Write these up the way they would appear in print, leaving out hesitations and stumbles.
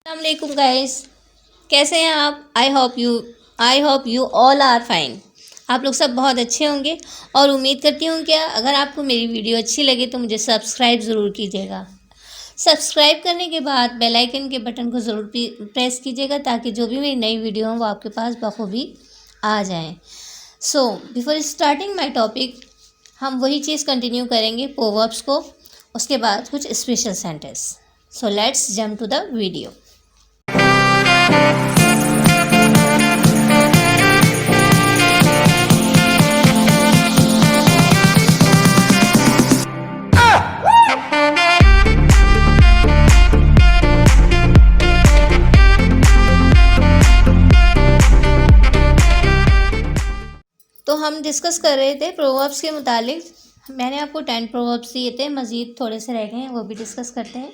अस्सलाम गाइस, कैसे हैं आप? I hope you all are fine. आप लोग सब बहुत अच्छे होंगे और उम्मीद करती हूँ कि अगर आपको मेरी वीडियो अच्छी लगे तो मुझे सब्सक्राइब ज़रूर कीजिएगा। सब्सक्राइब करने के बाद बेल आइकन के बटन को ज़रूर प्रेस कीजिएगा ताकि जो भी मेरी नई वीडियो हो वो आपके पास बखूबी आ जाएं। So before starting my topic, हम वही चीज़ कंटिन्यू करेंगे प्रोवर्ब्स को, उसके बाद कुछ special sentence. So let's jump to the video. तो हम डिस्कस कर रहे थे प्रोवर्ब्स के मुतालिक। मैंने आपको 10 प्रोवर्ब्स दिए थे, मज़ीद थोड़े से रह गए हैं, वो भी डिस्कस करते हैं।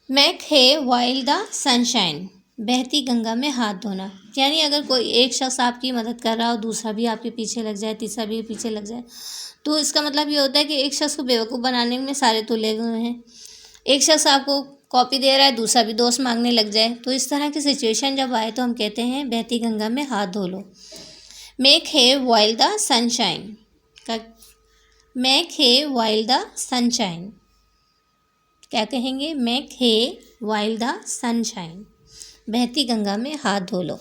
मेक है वाइल द सनशाइन, बहती गंगा में हाथ धोना। यानी अगर कोई एक शख्स आपकी मदद कर रहा हो, दूसरा भी आपके पीछे लग जाए, तीसरा भी पीछे लग जाए, तो इसका मतलब ये होता है कि एक शख्स को बेवकूफ़ बनाने में सारे तुले हुए हैं। एक शख्स आपको कॉपी दे रहा है, दूसरा भी दोस्त मांगने लग जाए, तो इस तरह की सिचुएशन जब आए तो हम कहते हैं बहती गंगा में हाथ धो लो। मेक है वाइल द सनशाइन, मेक है वाइल द सनशाइन, क्या कहेंगे? मेक है वाइल द सनशाइन, बहती गंगा में हाथ धो लो।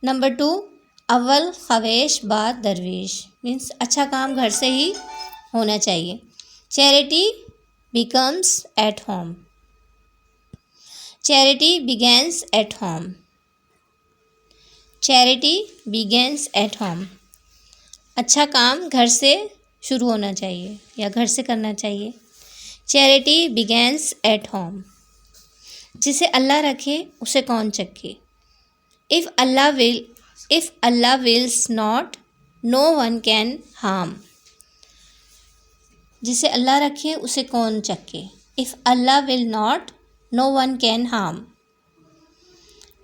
नंबर 2, अव्वल ख्वाहिश बाद दरवेश, मीन्स अच्छा काम घर से ही होना चाहिए। Charity becomes at home, charity begins at home, charity begins at home, अच्छा काम घर से शुरू होना चाहिए या घर से करना चाहिए। चैरिटी बिगेंस एट होम, जिसे अल्लाह रखे उसे कौन चखे। If Allah wills not, no one can harm, जिसे अल्लाह रखे उसे कौन चखे। If Allah will not, no one can harm,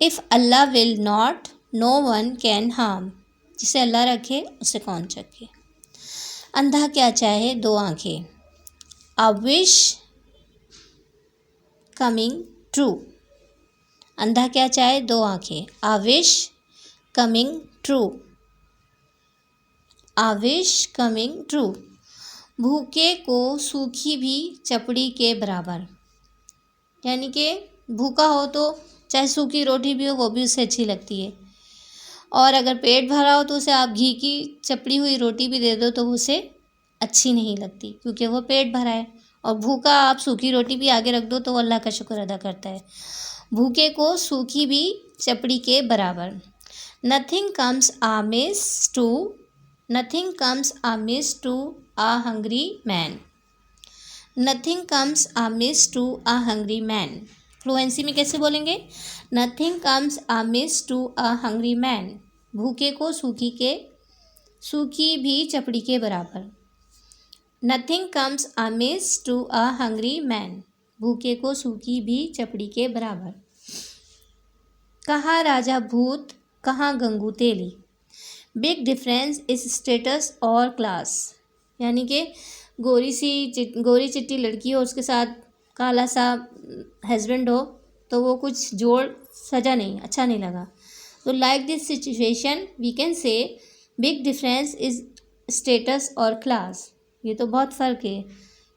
if Allah will not, no one can harm, जिसे अल्लाह रखे उसे कौन चखे। अंधा क्या चाहे दो आंखें, आ विश कमिंग ट्रू, अंधा क्या चाहे दो आंखें, आ विश कमिंग ट्रू, आ विश कमिंग ट्रू, भूखे को सूखी भी चपड़ी के बराबर, यानी कि भूखा हो तो चाहे सूखी रोटी भी हो वो भी उसे अच्छी लगती है, और अगर पेट भरा हो तो उसे आप घी की चपड़ी हुई रोटी भी दे दो तो उसे अच्छी नहीं लगती, क्योंकि वो पेट भरा है। और भूखा आप सूखी रोटी भी आगे रख दो तो वो अल्लाह का शुक्र अदा करता है। भूखे को सूखी भी चपड़ी के बराबर। Nothing comes amiss to, nothing comes amiss to a hungry man, nothing comes amiss to a hungry man. Fluency में कैसे बोलेंगे? Nothing comes amiss to a hungry man, भूखे को सूखी भी चपड़ी के बराबर। Nothing comes amiss to a hungry man, भूखे को सूखी भी चपड़ी के बराबर। कहाँ राजा भूत कहाँ गंगू तेली, बिग डिफरेंस इज स्टेटस और क्लास, यानी कि गोरी चिट्टी लड़की हो, उसके साथ काला सा हस्बैंड हो तो वो कुछ जोड़ सजा नहीं, अच्छा नहीं लगा। तो like this situation we can say big difference is status और क्लास, ये तो बहुत फ़र्क है।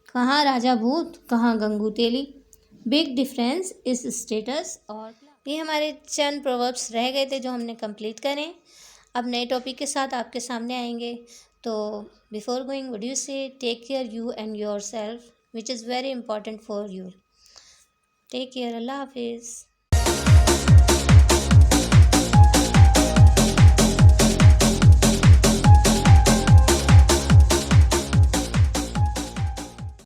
कहाँ राजा भूत कहाँ गंगू तेली, बिग डिफरेंस इज स्टेटस और क्लास। ये हमारे चंद प्रोवर्ब्स रह गए थे जो हमने कंप्लीट करें। अब नए टॉपिक के साथ आपके सामने आएंगे। तो before going would you say take care you and yourself, which is very important for you. Take care, Allah हाफिज़।